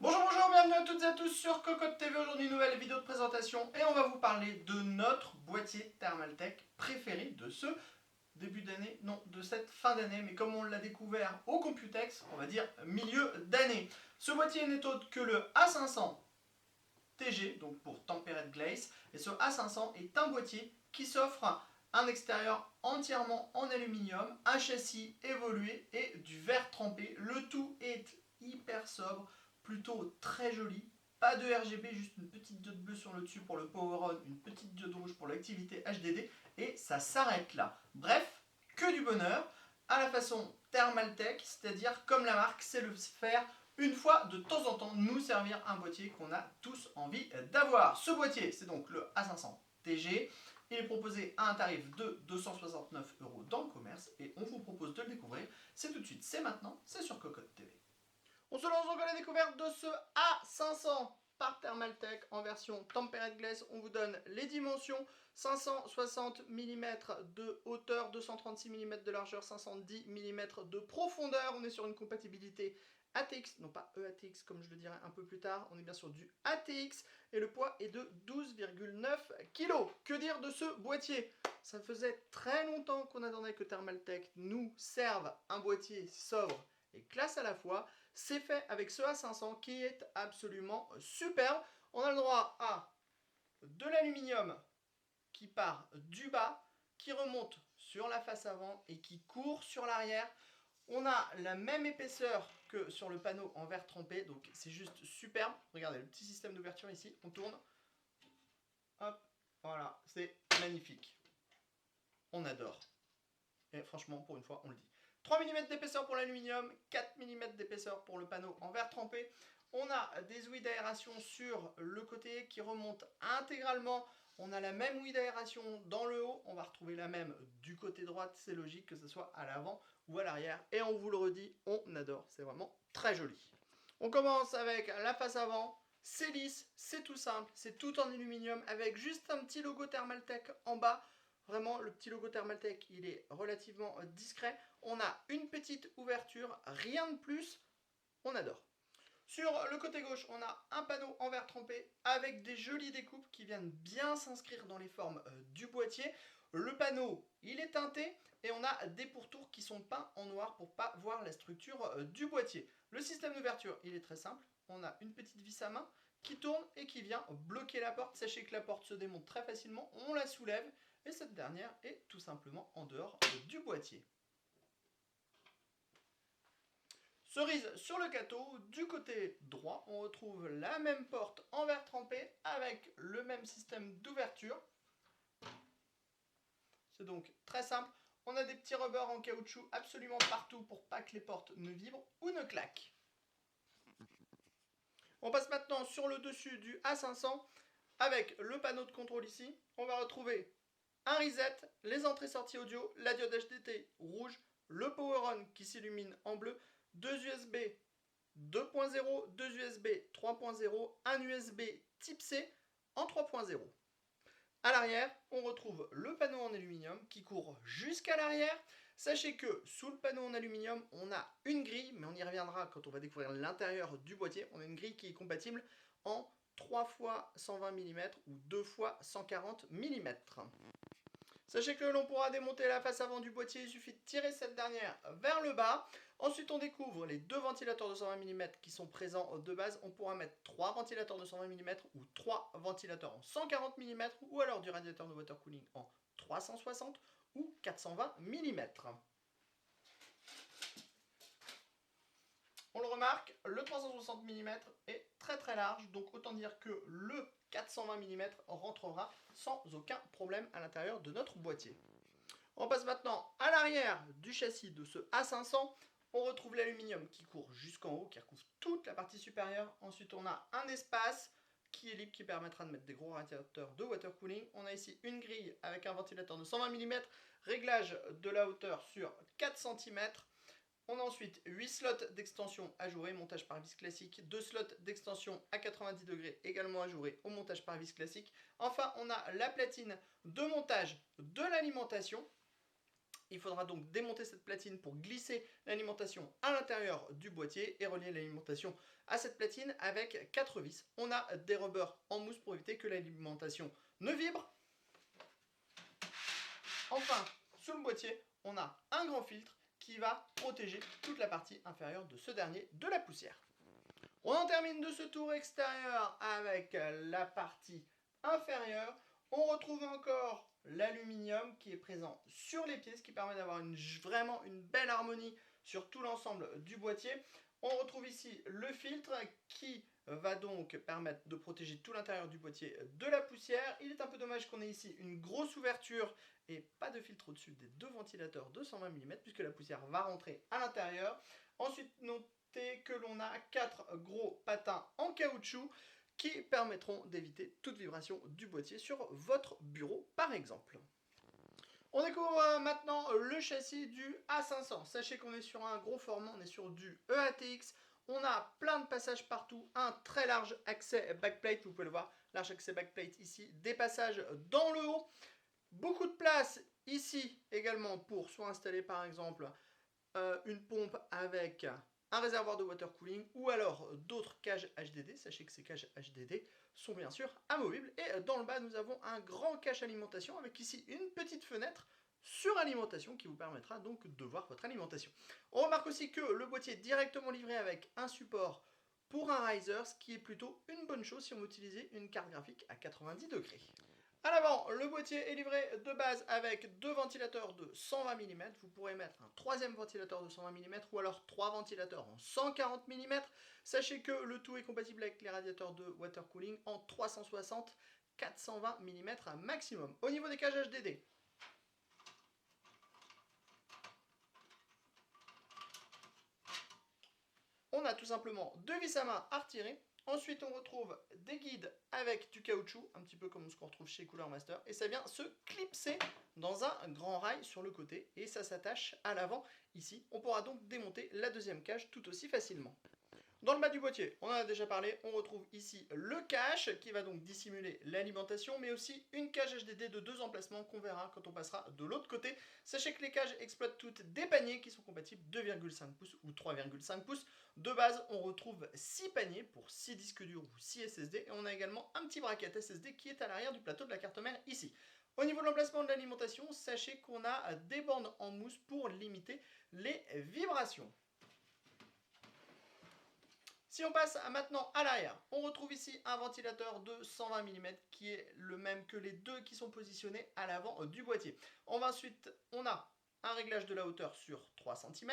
Bonjour, bonjour, bienvenue à toutes et à tous sur Cocotte TV. Aujourd'hui, nouvelle vidéo de présentation et on va vous parler de notre boîtier Thermaltake préféré de ce début d'année, non, de cette fin d'année, mais comme on l'a découvert au Computex, on va dire milieu d'année. Ce boîtier n'est autre que le A500 TG, donc pour Tempered Glaze, et ce A500 est un boîtier qui s'offre un extérieur entièrement en aluminium, un châssis évolué et du verre trempé. Le tout est hyper sobre, plutôt très joli. Pas de RGB, juste une petite diode bleue sur le dessus pour le power on, une petite diode rouge pour l'activité HDD, et ça s'arrête là. Bref, que du bonheur, à la façon Thermaltake, c'est-à-dire comme la marque sait le faire, une fois de temps en temps nous servir un boîtier qu'on a tous envie d'avoir. Ce boîtier, c'est donc le A500 TG. Il est proposé à un tarif de 269 € dans le commerce et on vous propose de le découvrir. C'est tout de suite, c'est maintenant, c'est sur Cocotte TV. On se lance donc à la découverte de ce A500 par Thermaltake en version Tempered Glaze. On vous donne les dimensions: 560 mm de hauteur, 236 mm de largeur, 510 mm de profondeur. On est sur une compatibilité ATX, non pas EATX comme je le dirai un peu plus tard, on est bien sur du ATX et le poids est de 12,9 kg. Que dire de ce boîtier? Ça faisait très longtemps qu'on attendait que Thermaltake nous serve un boîtier sobre et classe à la fois. C'est fait avec ce A500 qui est absolument superbe. On a le droit à de l'aluminium qui part du bas, qui remonte sur la face avant et qui court sur l'arrière. On a la même épaisseur que sur le panneau en verre trempé, donc c'est juste superbe. Regardez le petit système d'ouverture ici, on tourne. Hop, voilà, c'est magnifique. On adore. Et franchement, pour une fois, on le dit. 3 mm d'épaisseur pour l'aluminium, 4 mm d'épaisseur pour le panneau en verre trempé. On a des ouïes d'aération sur le côté qui remontent intégralement. On a la même ouïe d'aération dans le haut. On va retrouver la même du côté droit. C'est logique que ce soit à l'avant ou à l'arrière. Et on vous le redit, on adore. C'est vraiment très joli. On commence avec la face avant. C'est lisse, c'est tout simple, c'est tout en aluminium avec juste un petit logo Thermaltake en bas. Vraiment, le petit logo Thermaltake, il est relativement discret. On a une petite ouverture, rien de plus. On adore. Sur le côté gauche, on a un panneau en verre trempé avec des jolies découpes qui viennent bien s'inscrire dans les formes du boîtier. Le panneau, il est teinté et on a des pourtours qui sont peints en noir pour pas voir la structure du boîtier. Le système d'ouverture, il est très simple. On a une petite vis à main qui tourne et qui vient bloquer la porte. Sachez que la porte se démonte très facilement, on la soulève et cette dernière est tout simplement en dehors du boîtier. Cerise sur le gâteau, du côté droit, on retrouve la même porte en verre trempé avec le même système d'ouverture. C'est donc très simple. On a des petits rubbers en caoutchouc absolument partout pour pas que les portes ne vibrent ou ne claquent. On passe maintenant sur le dessus du A500 avec le panneau de contrôle ici. On va retrouver un reset, les entrées-sorties audio, la diode HDT rouge, le power on qui s'illumine en bleu, deux USB 2.0, deux USB 3.0, un USB type C en 3.0. À l'arrière, on retrouve le panneau en aluminium qui court jusqu'à l'arrière. Sachez que sous le panneau en aluminium, on a une grille, mais on y reviendra quand on va découvrir l'intérieur du boîtier. On a une grille qui est compatible en 3 x 120 mm ou 2 x 140 mm. Sachez que l'on pourra démonter la face avant du boîtier, il suffit de tirer cette dernière vers le bas. Ensuite on découvre les deux ventilateurs de 120 mm qui sont présents de base. On pourra mettre 3 ventilateurs de 120 mm ou 3 ventilateurs en 140 mm ou alors du radiateur de water cooling en 360 ou 420 mm. On le remarque, le 360 mm est très très large, donc autant dire que le 420 mm rentrera sans aucun problème à l'intérieur de notre boîtier. On passe maintenant à l'arrière du châssis de ce A500. On retrouve l'aluminium qui court jusqu'en haut, qui recouvre toute la partie supérieure. Ensuite, on a un espace qui est libre, qui permettra de mettre des gros radiateurs de water cooling. On a ici une grille avec un ventilateur de 120 mm, réglage de la hauteur sur 4 cm. On a ensuite 8 slots d'extension ajourés, montage par vis classique, 2 slots d'extension à 90 degrés également ajourés au montage par vis classique. Enfin, on a la platine de montage de l'alimentation. Il faudra donc démonter cette platine pour glisser l'alimentation à l'intérieur du boîtier et relier l'alimentation à cette platine avec 4 vis. On a des rubbers en mousse pour éviter que l'alimentation ne vibre. Enfin, sous le boîtier, on a un grand filtre qui va protéger toute la partie inférieure de ce dernier de la poussière. On en termine de ce tour extérieur avec la partie inférieure. On retrouve encore l'aluminium qui est présent sur les pieds, ce qui permet d'avoir vraiment une belle harmonie sur tout l'ensemble du boîtier. On retrouve ici le filtre qui va donc permettre de protéger tout l'intérieur du boîtier de la poussière. Il est un peu dommage qu'on ait ici une grosse ouverture et pas de filtre au-dessus des deux ventilateurs de 120 mm puisque la poussière va rentrer à l'intérieur. Ensuite, notez que l'on a 4 gros patins en caoutchouc qui permettront d'éviter toute vibration du boîtier sur votre bureau par exemple. On découvre maintenant le châssis du A500. Sachez qu'on est sur un gros format, on est sur du EATX. On a plein de passages partout, un très large accès backplate, vous pouvez le voir, large accès backplate ici, des passages dans le haut. Beaucoup de place ici également pour soit installer par exemple une pompe avec un réservoir de water cooling ou alors d'autres cages HDD. Sachez que ces cages HDD sont bien sûr amovibles. Et dans le bas, nous avons un grand cache alimentation avec ici une petite fenêtre sur alimentation qui vous permettra donc de voir votre alimentation. On remarque aussi que le boîtier est directement livré avec un support pour un riser, ce qui est plutôt une bonne chose si on veut utiliser une carte graphique à 90 degrés. À l'avant, le boîtier est livré de base avec 2 ventilateurs de 120 mm. Vous pourrez mettre un troisième ventilateur de 120 mm ou alors 3 ventilateurs en 140 mm. Sachez que le tout est compatible avec les radiateurs de water cooling en 360 420 mm maximum. Au niveau des cages HDD, on a tout simplement 2 vis à main à retirer. Ensuite, on retrouve des guides avec du caoutchouc, un petit peu comme ce qu'on retrouve chez Cooler Master. Et ça vient se clipser dans un grand rail sur le côté. Et ça s'attache à l'avant ici. On pourra donc démonter la deuxième cage tout aussi facilement. Dans le bas du boîtier, on en a déjà parlé, on retrouve ici le cache qui va donc dissimuler l'alimentation, mais aussi une cage HDD de 2 emplacements qu'on verra quand on passera de l'autre côté. Sachez que les cages exploitent toutes des paniers qui sont compatibles 2,5 pouces ou 3,5 pouces. De base, on retrouve 6 paniers pour 6 disques durs ou 6 SSD, et on a également un petit bracket SSD qui est à l'arrière du plateau de la carte mère ici. Au niveau de l'emplacement de l'alimentation, sachez qu'on a des bandes en mousse pour limiter les vibrations. Si on passe maintenant à l'arrière, on retrouve ici un ventilateur de 120 mm qui est le même que les deux qui sont positionnés à l'avant du boîtier. Ensuite, on a un réglage de la hauteur sur 3 cm.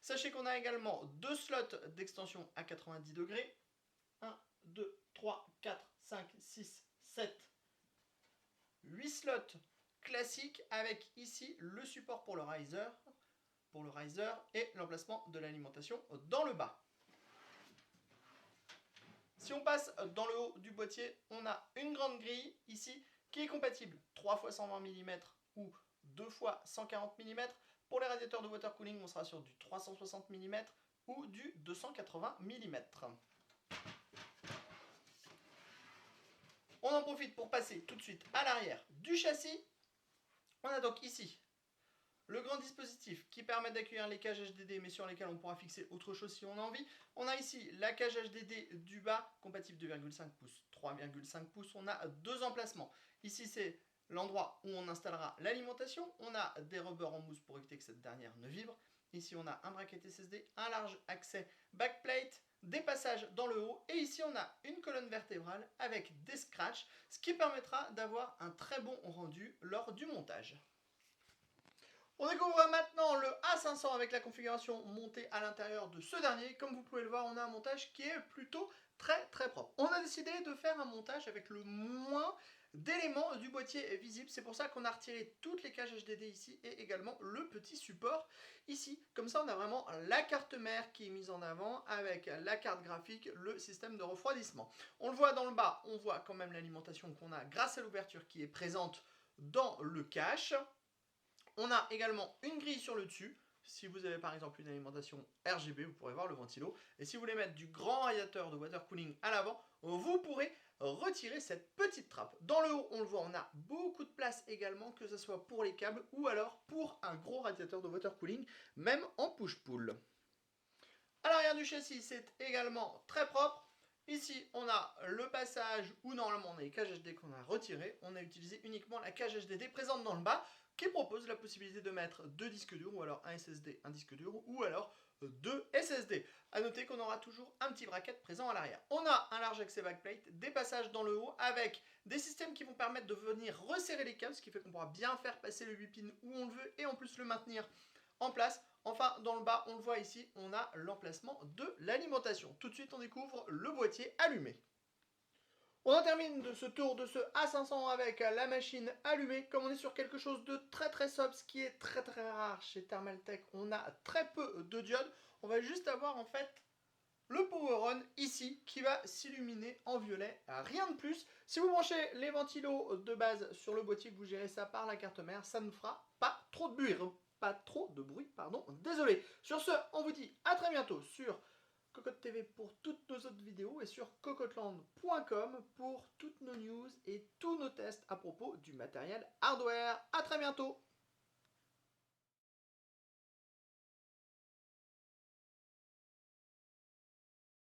Sachez qu'on a également 2 slots d'extension à 90 degrés. 1, 2, 3, 4, 5, 6, 7, 8 slots classiques avec ici le support pour le riser et l'emplacement de l'alimentation dans le bas. Si on passe dans le haut du boîtier, on a une grande grille ici qui est compatible 3 x 120 mm ou 2 x 140 mm. Pour les radiateurs de water cooling, on sera sur du 360 mm ou du 280 mm. On en profite pour passer tout de suite à l'arrière du châssis. On a donc ici le grand dispositif qui permet d'accueillir les cages HDD mais sur lesquelles on pourra fixer autre chose si on a envie. On a ici la cage HDD du bas, compatible 2,5 pouces, 3,5 pouces. On a 2 emplacements. Ici c'est l'endroit où on installera l'alimentation. On a des rubbers en mousse pour éviter que cette dernière ne vibre. Ici on a un bracket SSD, un large accès backplate, des passages dans le haut. Et ici on a une colonne vertébrale avec des scratchs, ce qui permettra d'avoir un très bon rendu lors du montage. On découvre maintenant le A500 avec la configuration montée à l'intérieur de ce dernier. Comme vous pouvez le voir, on a un montage qui est plutôt très propre. On a décidé de faire un montage avec le moins d'éléments du boîtier visibles. C'est pour ça qu'on a retiré toutes les cages HDD ici et également le petit support ici. Comme ça, on a vraiment la carte mère qui est mise en avant avec la carte graphique, le système de refroidissement. On le voit dans le bas, on voit quand même l'alimentation qu'on a grâce à l'ouverture qui est présente dans le cache. On a également une grille sur le dessus. Si vous avez par exemple une alimentation RGB, vous pourrez voir le ventilo. Et si vous voulez mettre du grand radiateur de water cooling à l'avant, vous pourrez retirer cette petite trappe. Dans le haut, on le voit, on a beaucoup de place également, que ce soit pour les câbles ou alors pour un gros radiateur de water cooling, même en push-pull. À l'arrière du châssis, c'est également très propre. Ici, on a le passage où normalement on a les cages HDD qu'on a retirées. On a utilisé uniquement la cage HDD présente dans le bas qui propose la possibilité de mettre 2 disques durs ou alors un SSD, un disque dur ou alors 2 SSD. A noter qu'on aura toujours un petit bracket présent à l'arrière. On a un large accès backplate, des passages dans le haut avec des systèmes qui vont permettre de venir resserrer les câbles, ce qui fait qu'on pourra bien faire passer le 8 pins où on le veut et en plus le maintenir en place. Enfin, dans le bas, on le voit ici, on a l'emplacement de l'alimentation. Tout de suite, on découvre le boîtier allumé. On en termine de ce tour de ce A500 avec la machine allumée. Comme on est sur quelque chose de très sobre, ce qui est très rare chez Thermaltake, on a très peu de diodes. On va juste avoir en fait le power on ici qui va s'illuminer en violet, rien de plus. Si vous branchez les ventilos de base sur le boîtier, que vous gérez ça par la carte mère, ça ne fera pas trop de bruit. Désolé. Sur ce, on vous dit à très bientôt sur Cocotte TV pour toutes nos autres vidéos et sur cocotteland.com pour toutes nos news et tous nos tests à propos du matériel hardware. À très bientôt.